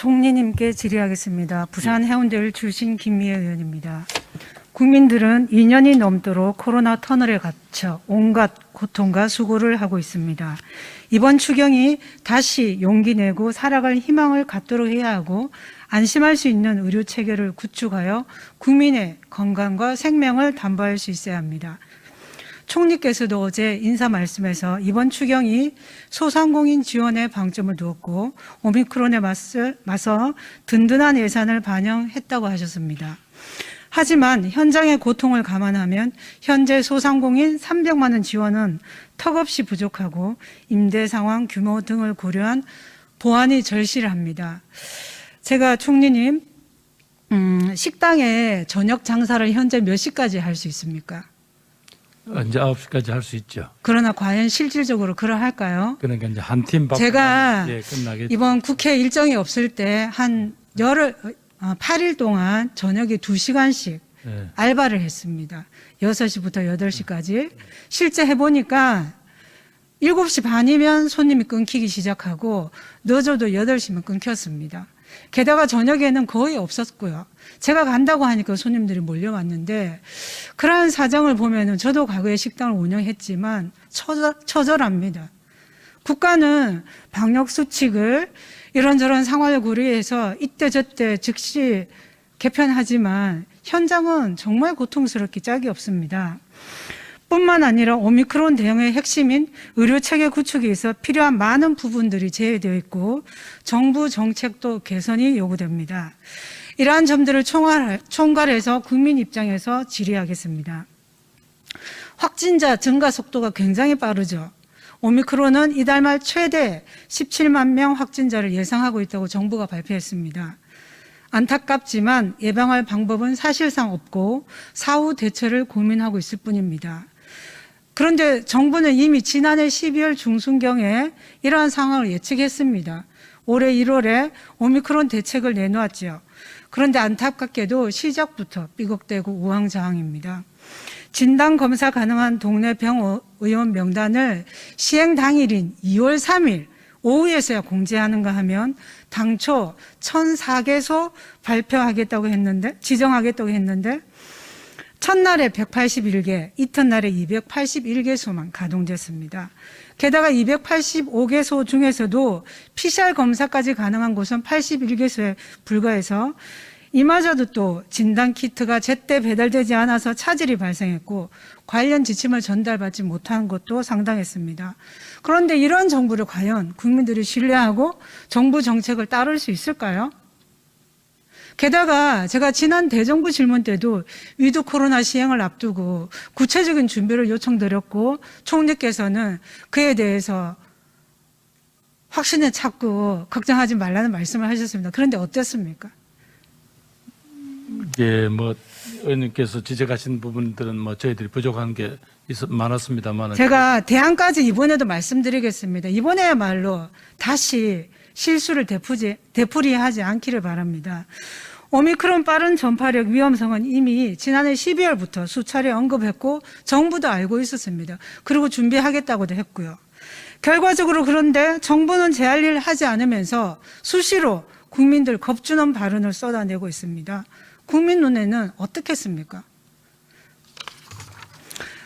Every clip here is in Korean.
총리님께 질의하겠습니다. 부산 해운대를 출신 김미애 의원입니다. 국민들은 2년이 넘도록 코로나 터널에 갇혀 온갖 고통과 수고를 하고 있습니다. 이번 추경이 다시 용기 내고 살아갈 희망을 갖도록 해야 하고 안심할 수 있는 의료 체계를 구축하여 국민의 건강과 생명을 담보할 수 있어야 합니다. 총리께서도 어제 인사 말씀에서 이번 추경이 소상공인 지원에 방점을 두었고 오미크론에 맞서 든든한 예산을 반영했다고 하셨습니다. 하지만 현장의 고통을 감안하면 현재 소상공인 300만 원 지원은 턱없이 부족하고 임대 상황 규모 등을 고려한 보완이 절실합니다. 제가 총리님, 식당에 저녁 장사를 현재 몇 시까지 할 수 있습니까? 이제 9시까지 할 수 있죠. 그러나 과연 실질적으로 그러할까요? 그러니까 이제 한 팀 제가 끝나겠죠. 이번 국회 일정이 없을 때 한 8일 동안 저녁에 2시간씩 네. 알바를 했습니다. 6시부터 8시까지. 실제 해보니까 7시 반이면 손님이 끊기기 시작하고 늦어도 8시면 끊겼습니다. 게다가 저녁에는 거의 없었고요. 제가 간다고 하니까 손님들이 몰려왔는데 그러한 사정을 보면은 저도 과거에 식당을 운영했지만 처절합니다. 국가는 방역 수칙을 이런저런 상황을 고려해서 이때 저때 즉시 개편하지만 현장은 정말 고통스럽기 짝이 없습니다. 뿐만 아니라 오미크론 대응의 핵심인 의료체계 구축에 있어 필요한 많은 부분들이 제외되어 있고 정부 정책도 개선이 요구됩니다. 이러한 점들을 총괄해서 국민 입장에서 질의하겠습니다. 확진자 증가 속도가 굉장히 빠르죠. 오미크론은 이달 말 최대 17만 명 확진자를 예상하고 있다고 정부가 발표했습니다. 안타깝지만 예방할 방법은 사실상 없고 사후 대처를 고민하고 있을 뿐입니다. 그런데 정부는 이미 지난해 12월 중순경에 이러한 상황을 예측했습니다. 올해 1월에 오미크론 대책을 내놓았죠. 그런데 안타깝게도 시작부터 삐걱대고 우왕좌왕입니다. 진단검사 가능한 동네 병의원 명단을 시행 당일인 2월 3일 오후에서야 공지하는가 하면 당초 1,004개소 지정하겠다고 했는데 첫날에 181개, 이튿날에 281개소만 가동됐습니다. 게다가 285개소 중에서도 PCR 검사까지 가능한 곳은 81개소에 불과해서 이마저도 또 진단키트가 제때 배달되지 않아서 차질이 발생했고 관련 지침을 전달받지 못한 것도 상당했습니다. 그런데 이런 정부를 과연 국민들이 신뢰하고 정부 정책을 따를 수 있을까요? 게다가 제가 지난 대정부 질문 때도 위드 코로나 시행을 앞두고 구체적인 준비를 요청드렸고 총리께서는 그에 대해서 확신을 찾고 걱정하지 말라는 말씀을 하셨습니다. 그런데 어땠습니까? 예, 의원님께서 지적하신 부분들은 저희들이 부족한 게 많았습니다만 제가 대안까지 이번에도 말씀드리겠습니다. 이번에야말로 다시 실수를 되풀이하지 않기를 바랍니다. 오미크론 빠른 전파력 위험성은 이미 지난해 12월부터 수차례 언급했고 정부도 알고 있었습니다. 그리고 준비하겠다고도 했고요. 결과적으로 그런데 정부는 제 할 일 하지 않으면서 수시로 국민들 겁주는 발언을 쏟아내고 있습니다. 국민 눈에는 어떻겠습니까?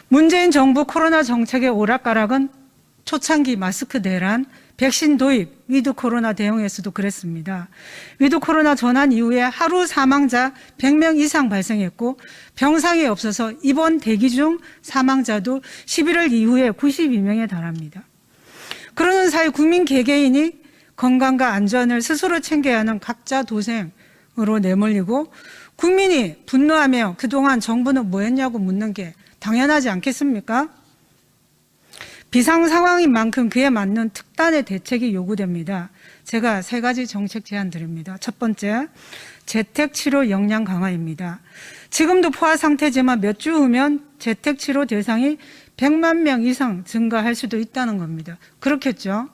문재인 정부 코로나 정책의 오락가락은 초창기 마스크 대란, 백신 도입, 위드 코로나 대응에서도 그랬습니다. 위드 코로나 전환 이후에 하루 사망자 100명 이상 발생했고 병상이 없어서 입원 대기 중 사망자도 11월 이후에 92명에 달합니다. 그러는 사이 국민 개개인이 건강과 안전을 스스로 챙겨야 하는 각자 도생으로 내몰리고 국민이 분노하며 그동안 정부는 뭐 했냐고 묻는 게 당연하지 않겠습니까? 비상 상황인 만큼 그에 맞는 특단의 대책이 요구됩니다. 제가 3가지 정책 제안 드립니다. 첫 번째, 재택치료 역량 강화입니다. 지금도 포화 상태지만 몇 주 후면 재택치료 대상이 100만 명 이상 증가할 수도 있다는 겁니다. 그렇겠죠?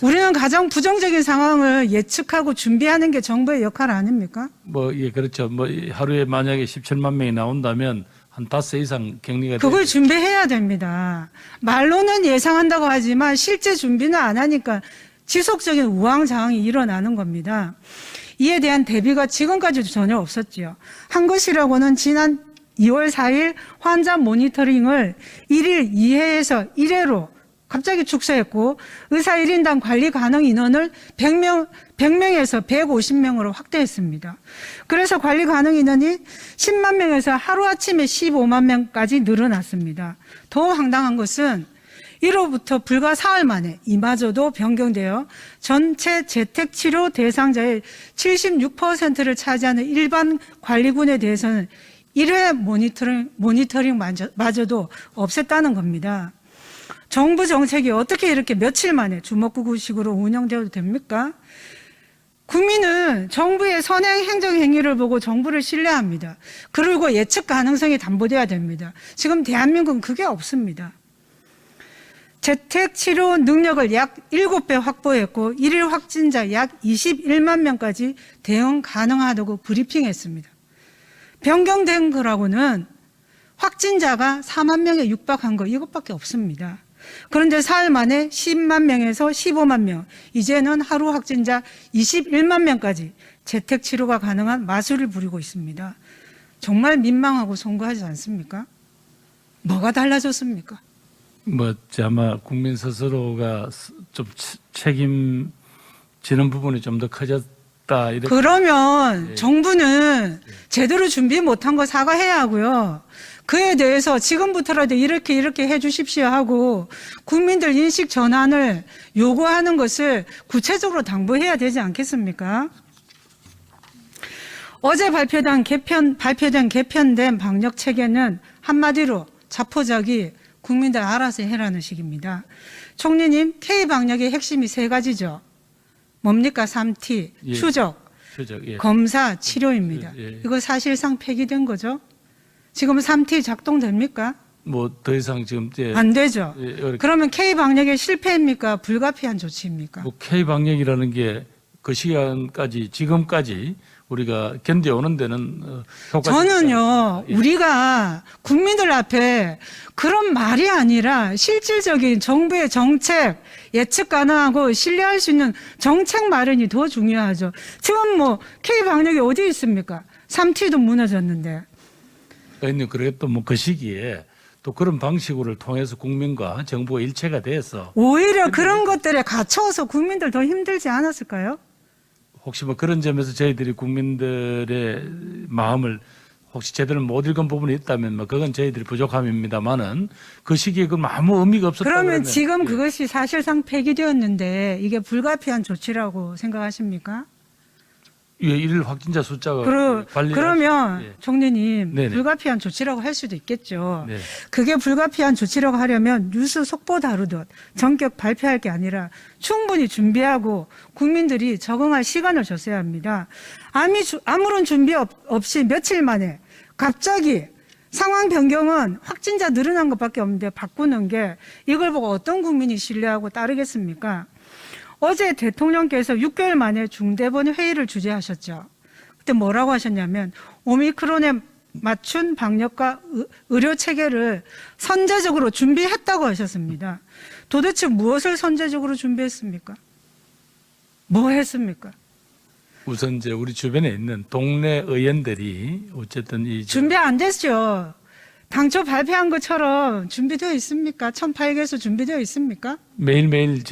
우리는 가장 부정적인 상황을 예측하고 준비하는 게 정부의 역할 아닙니까? 예, 그렇죠. 하루에 만약에 17만 명이 나온다면 한 5 이상 격리가 그걸 준비해야 됩니다. 말로는 예상한다고 하지만 실제 준비는 안 하니까 지속적인 우왕좌왕이 일어나는 겁니다. 이에 대한 대비가 지금까지도 전혀 없었지요. 한 것이라고는 지난 2월 4일 환자 모니터링을 1일 2회에서 1회로 갑자기 축소했고 의사 1인당 관리 가능 인원을 100명에서 150명으로 확대했습니다. 그래서 관리 가능 인원이 10만 명에서 하루아침에 15만 명까지 늘어났습니다. 더 황당한 것은 1호부터 불과 사흘 만에 이마저도 변경되어 전체 재택치료 대상자의 76%를 차지하는 일반 관리군에 대해서는 1회 모니터링마저도 없앴다는 겁니다. 정부 정책이 어떻게 이렇게 며칠 만에 주먹구구식으로 운영되어도 됩니까? 국민은 정부의 선행 행정 행위를 보고 정부를 신뢰합니다. 그리고 예측 가능성이 담보돼야 됩니다. 지금 대한민국은 그게 없습니다. 재택치료 능력을 약 7배 확보했고 1일 확진자 약 21만 명까지 대응 가능하다고 브리핑했습니다. 변경된 거라고는 확진자가 4만 명에 육박한 거 이것밖에 없습니다. 그런데 사흘 만에 10만 명에서 15만 명, 이제는 하루 확진자 21만 명까지 재택치료가 가능한 마술을 부리고 있습니다. 정말 민망하고 송구하지 않습니까? 뭐가 달라졌습니까? 아마 국민 스스로가 좀 책임지는 부분이 좀 더 커졌다. 이렇게. 그러면 정부는 제대로 준비 못한 거 사과해야 하고요. 그에 대해서 지금부터라도 이렇게 해 주십시오 하고 국민들 인식 전환을 요구하는 것을 구체적으로 당부해야 되지 않겠습니까? 어제 발표된 개편된 방역 체계는 한마디로 자포자기 국민들 알아서 해라는 식입니다. 총리님, K방역의 핵심이 3가지죠. 뭡니까? 3T, 예. 추적, 예. 검사, 치료입니다. 예. 이거 사실상 폐기된 거죠. 지금 3T 작동됩니까? 더 이상 지금 안 되죠. 예, 그러면 K방역의 실패입니까? 불가피한 조치입니까? K 방역이라는 게 그 시간까지 지금까지 우리가 견뎌오는 데는 저는요, 우리가 국민들 앞에 그런 말이 아니라 실질적인 정부의 정책, 예측 가능하고 신뢰할 수 있는 정책 마련이 더 중요하죠. 지금 K방역이 어디 있습니까? 3T도 무너졌는데. 의원님, 그래 또 그 시기에 또 그런 방식으로 통해서 국민과 정부가 일체가 돼서 오히려 그런 것들에 갇혀서 국민들 더 힘들지 않았을까요? 혹시 그런 점에서 저희들이 국민들의 마음을 혹시 제대로 못 읽은 부분이 있다면 그건 저희들이 부족함입니다만은 그 시기에 그건 아무 의미가 없었다. 그러면 지금 그것이 사실상 폐기되었는데 이게 불가피한 조치라고 생각하십니까? 일 확진자 숫자가 그러면 예. 총리님, 네네. 불가피한 조치라고 할 수도 있겠죠. 네. 그게 불가피한 조치라고 하려면 뉴스 속보 다루듯 전격 발표할 게 아니라 충분히 준비하고 국민들이 적응할 시간을 줬어야 합니다. 아무런 준비 없이 며칠 만에 갑자기 상황 변경은 확진자 늘어난 것밖에 없는데 바꾸는 게 이걸 보고 어떤 국민이 신뢰하고 따르겠습니까? 어제 대통령께서 6개월 만에 중대본 회의를 주재하셨죠. 그때 뭐라고 하셨냐면 오미크론에 맞춘 방역과 의료 체계를 선제적으로 준비했다고 하셨습니다. 도대체 무엇을 선제적으로 준비했습니까? 뭐 했습니까? 우선 이제 우리 주변에 있는 동네 의원들이 어쨌든 준비 안 됐죠. 당초 발표한 것처럼 준비되어 있습니까? 1,800개소 준비되어 있습니까? 매일매일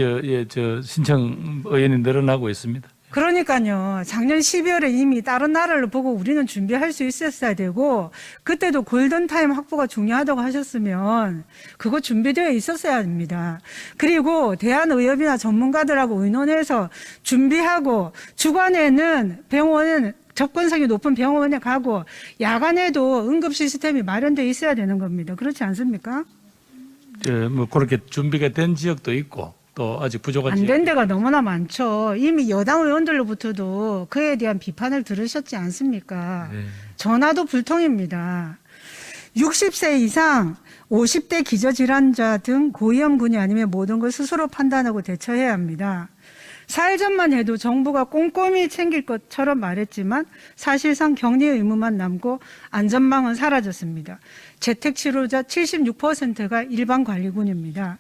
신청 의원이 늘어나고 있습니다. 그러니까요. 작년 12월에 이미 다른 나라를 보고 우리는 준비할 수 있었어야 되고 그때도 골든타임 확보가 중요하다고 하셨으면 그거 준비되어 있었어야 합니다. 그리고 대한의협이나 전문가들하고 의논해서 준비하고 주간에는 병원은 접근성이 높은 병원에 가고 야간에도 응급 시스템이 마련되어 있어야 되는 겁니다. 그렇지 않습니까? 그렇게 준비가 된 지역도 있고 또 아직 부족한 안 된 데가 너무나 많죠. 이미 여당 의원들로부터도 그에 대한 비판을 들으셨지 않습니까? 네. 전화도 불통입니다. 60세 이상 50대 기저질환자 등 고위험군이 아니면 모든 걸 스스로 판단하고 대처해야 합니다. 4일 전만 해도 정부가 꼼꼼히 챙길 것처럼 말했지만 사실상 격리 의무만 남고 안전망은 사라졌습니다. 재택치료자 76%가 일반 관리군입니다.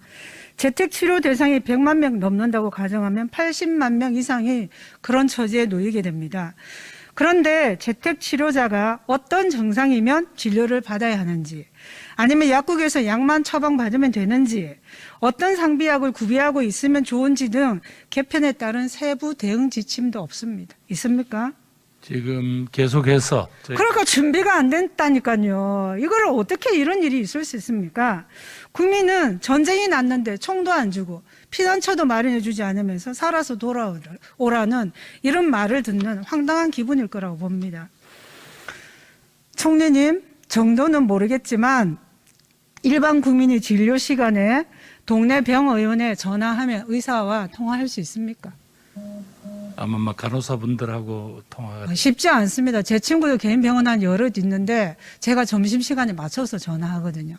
재택치료 대상이 100만 명 넘는다고 가정하면 80만 명 이상이 그런 처지에 놓이게 됩니다. 그런데 재택치료자가 어떤 증상이면 진료를 받아야 하는지, 아니면 약국에서 약만 처방받으면 되는지, 어떤 상비약을 구비하고 있으면 좋은지 등 개편에 따른 세부 대응 지침도 없습니다. 있습니까? 지금 계속해서 그러니까 준비가 안 됐다니까요. 이걸 어떻게 이런 일이 있을 수 있습니까? 국민은 전쟁이 났는데 총도 안 주고 피난처도 마련해 주지 않으면서 살아서 돌아오라는 이런 말을 듣는 황당한 기분일 거라고 봅니다. 총리님, 정도는 모르겠지만 일반 국민이 진료 시간에 동네 병의원에 전화하면 의사와 통화할 수 있습니까? 아마 막 간호사분들하고 통화가 쉽지 않습니다. 제 친구도 개인 병원 한 여럿 있는데 제가 점심시간에 맞춰서 전화하거든요.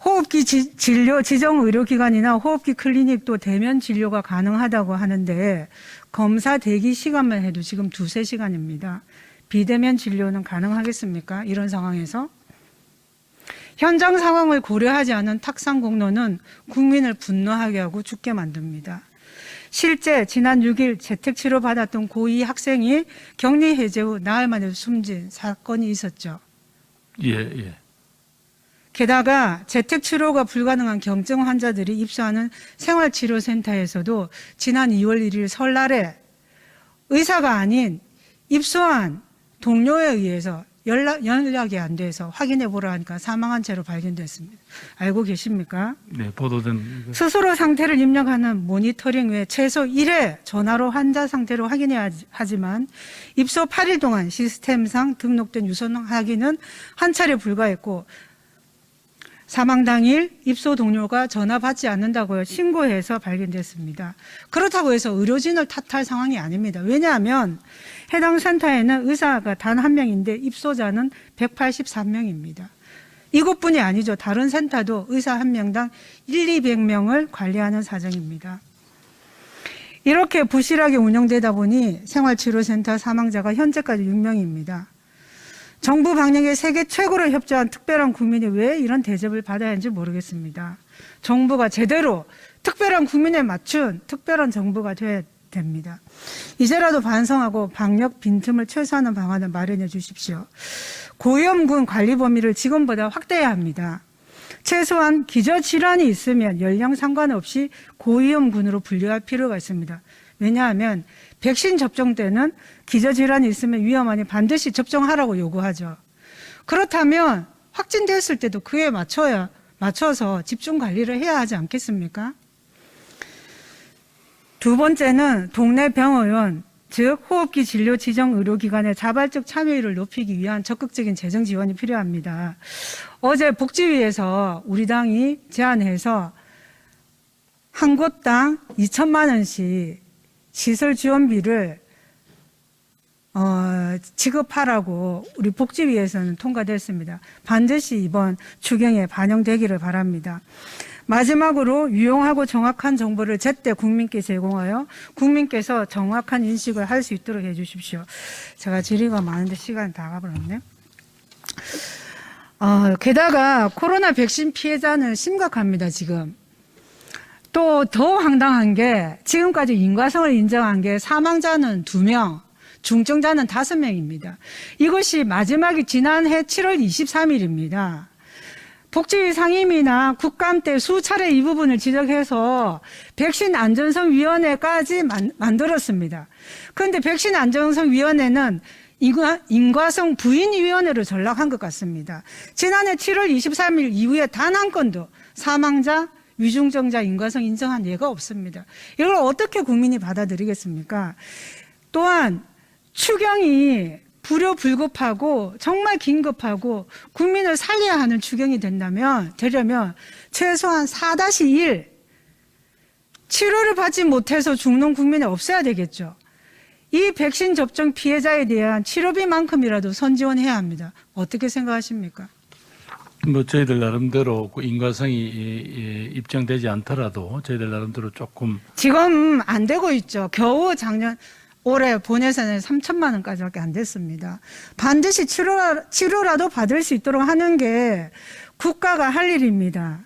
호흡기 진료 지정 의료기관이나 호흡기 클리닉도 대면 진료가 가능하다고 하는데 검사 대기 시간만 해도 지금 2~3시간입니다. 비대면 진료는 가능하겠습니까? 이런 상황에서. 현장 상황을 고려하지 않은 탁상 공론은 국민을 분노하게 하고 죽게 만듭니다. 실제 지난 6일 재택치료 받았던 고2 학생이 격리 해제 후 나흘 만에 숨진 사건이 있었죠. 예. 게다가 재택치료가 불가능한 경증 환자들이 입소하는 생활치료센터에서도 지난 2월 1일 설날에 의사가 아닌 입소한 동료에 의해서 연락이 안 돼서 확인해 보라 하니까 사망한 채로 발견됐습니다. 알고 계십니까? 네, 보도된 스스로 상태를 입력하는 모니터링 외에 최소 1회 전화로 환자 상태를 확인해야 하지만 입소 8일 동안 시스템상 등록된 유선 확인은 한 차례 불가했고 사망 당일 입소 동료가 전화 받지 않는다고 신고해서 발견됐습니다. 그렇다고 해서 의료진을 탓할 상황이 아닙니다. 왜냐하면 해당 센터에는 의사가 단 한 명인데 입소자는 183명입니다. 이것뿐이 아니죠. 다른 센터도 의사 한 명당 200명을 관리하는 사정입니다. 이렇게 부실하게 운영되다 보니 생활치료센터 사망자가 현재까지 6명입니다. 정부 방역에 세계 최고로 협조한 특별한 국민이 왜 이런 대접을 받아야 하는지 모르겠습니다. 정부가 제대로 특별한 국민에 맞춘 특별한 정부가 돼야 됩니다. 이제라도 반성하고 방역 빈틈을 최소화하는 방안을 마련해 주십시오. 고위험군 관리 범위를 지금보다 확대해야 합니다. 최소한 기저질환이 있으면 연령 상관없이 고위험군으로 분류할 필요가 있습니다. 왜냐하면 백신 접종 때는 기저질환이 있으면 위험하니 반드시 접종하라고 요구하죠. 그렇다면 확진됐을 때도 그에 맞춰서 집중 관리를 해야 하지 않겠습니까? 두 번째는 동네 병의원, 즉 호흡기 진료 지정 의료기관의 자발적 참여율을 높이기 위한 적극적인 재정 지원이 필요합니다. 어제 복지위에서 우리 당이 제안해서 한 곳당 2천만 원씩 시설 지원비를 지급하라고 우리 복지위에서는 통과됐습니다. 반드시 이번 추경에 반영되기를 바랍니다. 마지막으로 유용하고 정확한 정보를 제때 국민께 제공하여 국민께서 정확한 인식을 할 수 있도록 해 주십시오. 제가 질의가 많은데 시간이 다 가버렸네요. 게다가 코로나 백신 피해자는 심각합니다, 지금. 또 더 황당한 게 지금까지 인과성을 인정한 게 사망자는 2명, 중증자는 5명입니다. 이것이 마지막이 지난해 7월 23일입니다. 복지위 상임위나 국감 때 수차례 이 부분을 지적해서 백신 안전성위원회까지 만들었습니다. 그런데 백신 안전성위원회는 인과성 부인위원회로 전락한 것 같습니다. 지난해 7월 23일 이후에 단 한 건도 사망자, 위중증자 인과성 인정한 예가 없습니다. 이걸 어떻게 국민이 받아들이겠습니까? 또한 추경이 불효불급하고 정말 긴급하고 국민을 살려야 하는 추경이 되려면 최소한 4-1 치료를 받지 못해서 죽는 국민이 없어야 되겠죠. 이 백신 접종 피해자에 대한 치료비만큼이라도 선지원해야 합니다. 어떻게 생각하십니까? 뭐 저희들 나름대로 그 인과성이 입증되지 않더라도 저희들 나름대로 조금 지금 안 되고 있죠. 겨우 올해 본 예산에 3천만 원까지밖에 안 됐습니다. 반드시 치료라도 받을 수 있도록 하는 게 국가가 할 일입니다.